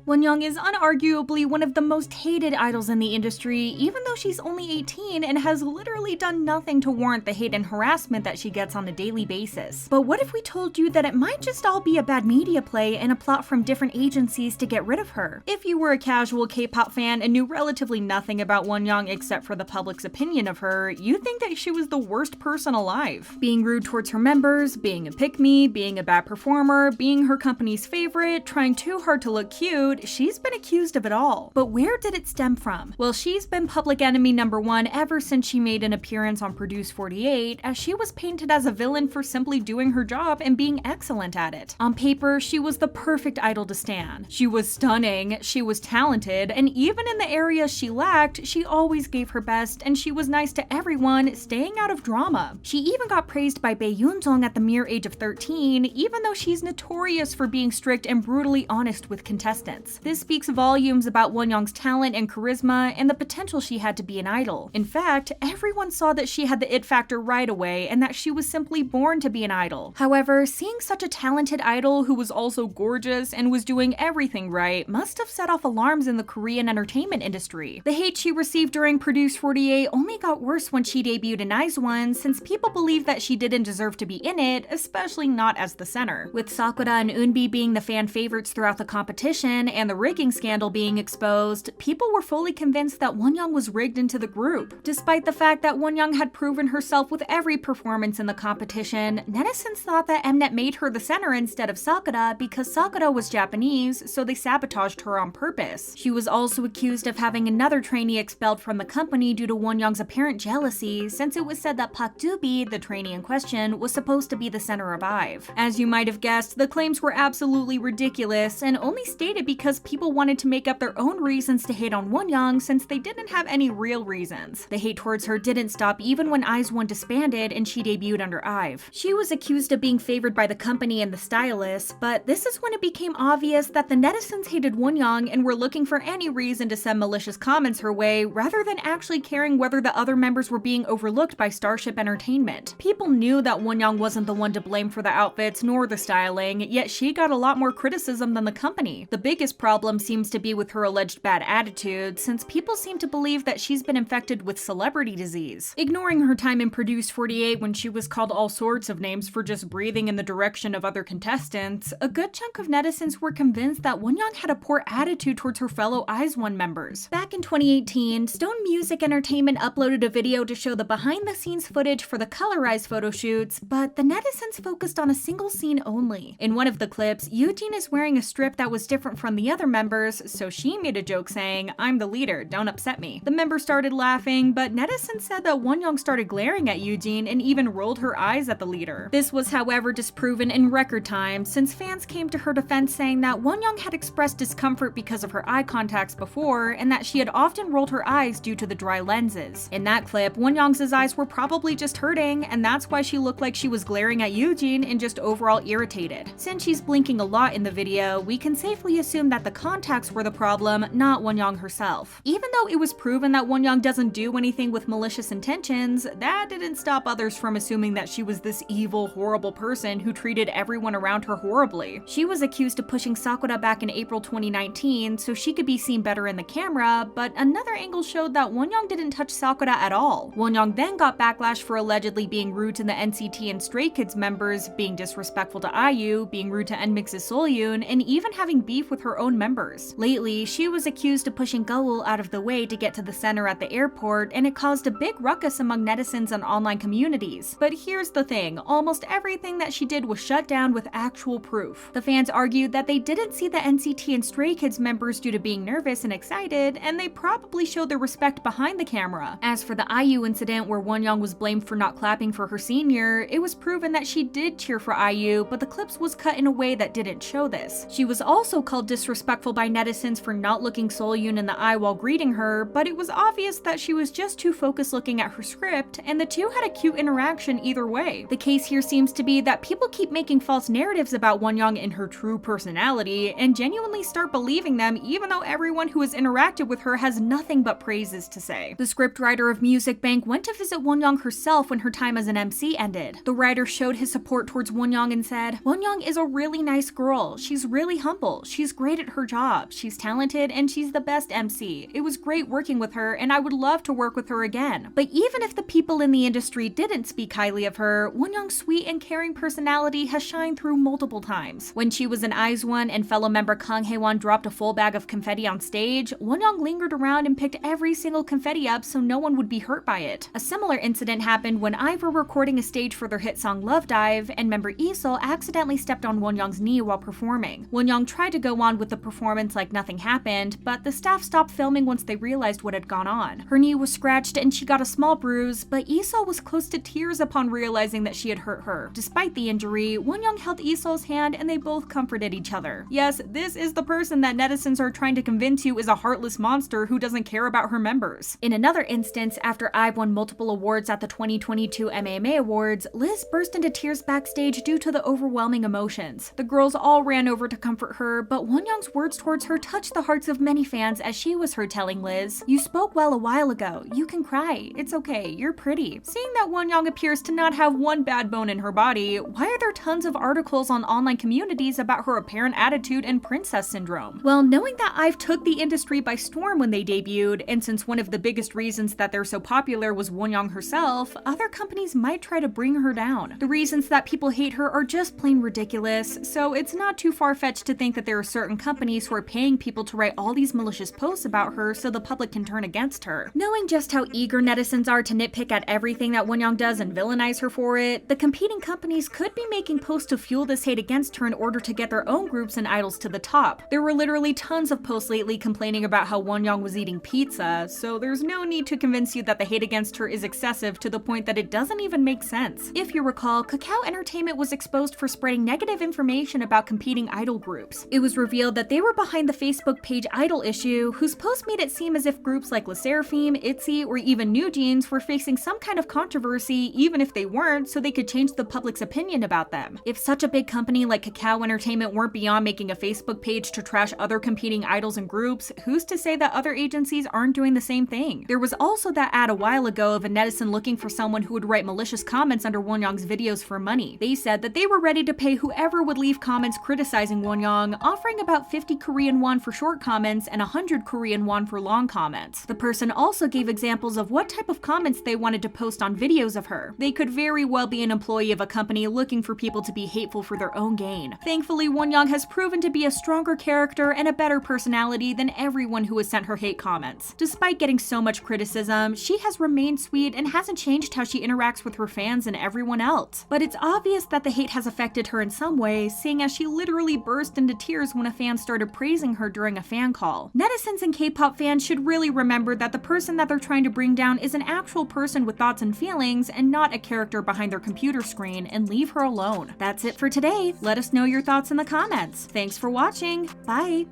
WonYoung is unarguably one of the most hated idols in the industry, even though she's only 18 and has literally done nothing to warrant the hate and harassment that she gets on a daily basis. But what if we told you that it might just all be a bad media play and a plot from different agencies to get rid of her? If you were a casual K-pop fan and knew relatively nothing about WonYoung except for the public's opinion of her, you'd think that she was the worst person alive. Being rude towards her members, being a pick-me, being a bad performer, being her company's favorite, trying too hard to look cute, she's been accused of it all. But where did it stem from? Well, she's been public enemy number one ever since she made an appearance on Produce 48, as she was painted as a villain for simply doing her job and being excellent at it. On paper, she was the perfect idol to stan. She was stunning, she was talented, and even in the areas she lacked, she always gave her best, and she was nice to everyone, staying out of drama. She even got praised by Bae Yoonjung at the mere age of 13, even though she's notorious for being strict and brutally honest with contestants. This speaks volumes about WonYoung's talent and charisma and the potential she had to be an idol. In fact, everyone saw that she had the it factor right away and that she was simply born to be an idol. However, seeing such a talented idol who was also gorgeous and was doing everything right must have set off alarms in the Korean entertainment industry. The hate she received during Produce 48 only got worse when she debuted in IVE, since people believed that she didn't deserve to be in it, especially not as the center. With Sakura and Eunbi being the fan favorites throughout the competition and the rigging scandal being exposed, people were fully convinced that WonYoung was rigged into the group. Despite the fact that WonYoung had proven herself with every performance in the competition, netizens thought that Mnet made her the center instead of Sakura because Sakura was Japanese, so they sabotaged her on purpose. She was also accused of having another trainee expelled from the company due to WonYoung's apparent jealousy, since it was said that Park Doobi, the trainee in question, was supposed to be the center of IVE. As you might have guessed, the claims were absolutely ridiculous and only stated because people wanted to make up their own reasons to hate on WonYoung since they didn't have any real reasons. The hate towards her didn't stop even when IVE disbanded and she debuted under IVE. She was accused of being favored by the company and the stylists, but this is when it became obvious that the netizens hated WonYoung and were looking for any reason to send malicious comments her way rather than actually caring whether the other members were being overlooked by Starship Entertainment. People knew that WonYoung wasn't the one to blame for the outfits nor the styling, yet she got a lot more criticism than the company. The biggest problem seems to be with her alleged bad attitude, since people seem to believe that she's been infected with celebrity disease. Ignoring her time in Produce 48 when she was called all sorts of names for just breathing in the direction of other contestants, a good chunk of netizens were convinced that WonYoung had a poor attitude towards her fellow IVE members. Back in 2018, Stone Music Entertainment uploaded a video to show the behind-the-scenes footage for the colorized photo shoots, but the netizens focused on a single scene only. In one of the clips, Eugene is wearing a strip that was different from the other members, so she made a joke saying, "I'm the leader, don't upset me." The members started laughing, but netizens said that WonYoung started glaring at Eugene and even rolled her eyes at the leader. This was, however, disproven in record time, since fans came to her defense saying that WonYoung had expressed discomfort because of her eye contacts before, and that she had often rolled her eyes due to the dry lenses. In that clip, WonYoung's eyes were probably just hurting, and that's why she looked like she was glaring at Eugene and just overall irritated. Since she's blinking a lot in the video, we can safely assume that the contacts were the problem, not WonYoung herself. Even though it was proven that WonYoung doesn't do anything with malicious intentions, that didn't stop others from assuming that she was this evil, horrible person who treated everyone around her horribly. She was accused of pushing Sakura back in April 2019 so she could be seen better in the camera, but another angle showed that WonYoung didn't touch Sakura at all. WonYoung then got backlash for allegedly being rude to the NCT and Stray Kids members, being disrespectful to IU, being rude to NMIX's Soyun, and even having beef with her own members. Lately, she was accused of pushing Gaul out of the way to get to the center at the airport, and it caused a big ruckus among netizens and online communities. But here's the thing, almost everything that she did was shut down with actual proof. The fans argued that they didn't see the NCT and Stray Kids members due to being nervous and excited, and they probably showed their respect behind the camera. As for the IU incident where WonYoung was blamed for not clapping for her senior, it was proven that she did cheer for IU, but the clips was cut in a way that didn't show this. She was also called disrespectful by netizens for not looking Soyun in the eye while greeting her, but it was obvious that she was just too focused looking at her script, and the two had a cute interaction either way. The case here seems to be that people keep making false narratives about WonYoung and her true personality, and genuinely start believing them even though everyone who has interacted with her has nothing but praises to say. The scriptwriter of Music Bank went to visit WonYoung herself when her time as an MC ended. The writer showed his support towards WonYoung and said, "WonYoung is a really nice girl. She's really humble. She's great great at her job. She's talented and she's the best MC. It was great working with her and I would love to work with her again. But even if the people in the industry didn't speak highly of her, WonYoung's sweet and caring personality has shined through multiple times. When she was in IVE and fellow member Kang Haewon dropped a full bag of confetti on stage, WonYoung lingered around and picked every single confetti up so no one would be hurt by it. A similar incident happened when IVE were recording a stage for their hit song Love Dive, and member Isol accidentally stepped on WonYoung's knee while performing. WonYoung tried to go on with the performance like nothing happened, but the staff stopped filming once they realized what had gone on. Her knee was scratched and she got a small bruise, but Isol was close to tears upon realizing that she had hurt her. Despite the injury, WonYoung held Isol's hand and they both comforted each other. Yes, this is the person that netizens are trying to convince you is a heartless monster who doesn't care about her members. In another instance, after IVE won multiple awards at the 2022 MMA Awards, Liz burst into tears backstage due to the overwhelming emotions. The girls all ran over to comfort her, but WonYoung's words towards her touched the hearts of many fans as she was heard telling Liz, "You spoke well a while ago. You can cry. It's okay. You're pretty." Seeing that WonYoung appears to not have one bad bone in her body, why are there tons of articles on online communities about her apparent attitude and princess syndrome? Well, knowing that IVE took the industry by storm when they debuted, and since one of the biggest reasons that they're so popular was WonYoung herself, other companies might try to bring her down. The reasons that people hate her are just plain ridiculous, so it's not too far-fetched to think that there are certain companies who are paying people to write all these malicious posts about her so the public can turn against her. Knowing just how eager netizens are to nitpick at everything that WonYoung does and villainize her for it, the competing companies could be making posts to fuel this hate against her in order to get their own groups and idols to the top. There were literally tons of posts lately complaining about how WonYoung was eating pizza, so there's no need to convince you that the hate against her is excessive to the point that it doesn't even make sense. If you recall, Kakao Entertainment was exposed for spreading negative information about competing idol groups. It was revealed that they were behind the Facebook page Idol Issue, whose post made it seem as if groups like LE SSERAFIM, ITZY, or even New Jeans were facing some kind of controversy even if they weren't, so they could change the public's opinion about them. If such a big company like Kakao Entertainment weren't beyond making a Facebook page to trash other competing idols and groups, who's to say that other agencies aren't doing the same thing? There was also that ad a while ago of a netizen looking for someone who would write malicious comments under WonYoung's videos for money. They said that they were ready to pay whoever would leave comments criticizing WonYoung, offering about 50 Korean won for short comments and 100 Korean won for long comments. The person also gave examples of what type of comments they wanted to post on videos of her. They could very well be an employee of a company looking for people to be hateful for their own gain. Thankfully, WonYoung has proven to be a stronger character and a better personality than everyone who has sent her hate comments. Despite getting so much criticism, she has remained sweet and hasn't changed how she interacts with her fans and everyone else. But it's obvious that the hate has affected her in some way, seeing as she literally burst into tears when a fan started praising her during a fan call. Netizens and K-pop fans should really remember that the person that they're trying to bring down is an actual person with thoughts and feelings and not a character behind their computer screen, and leave her alone. That's it for today. Let us know your thoughts in the comments. Thanks for watching. Bye!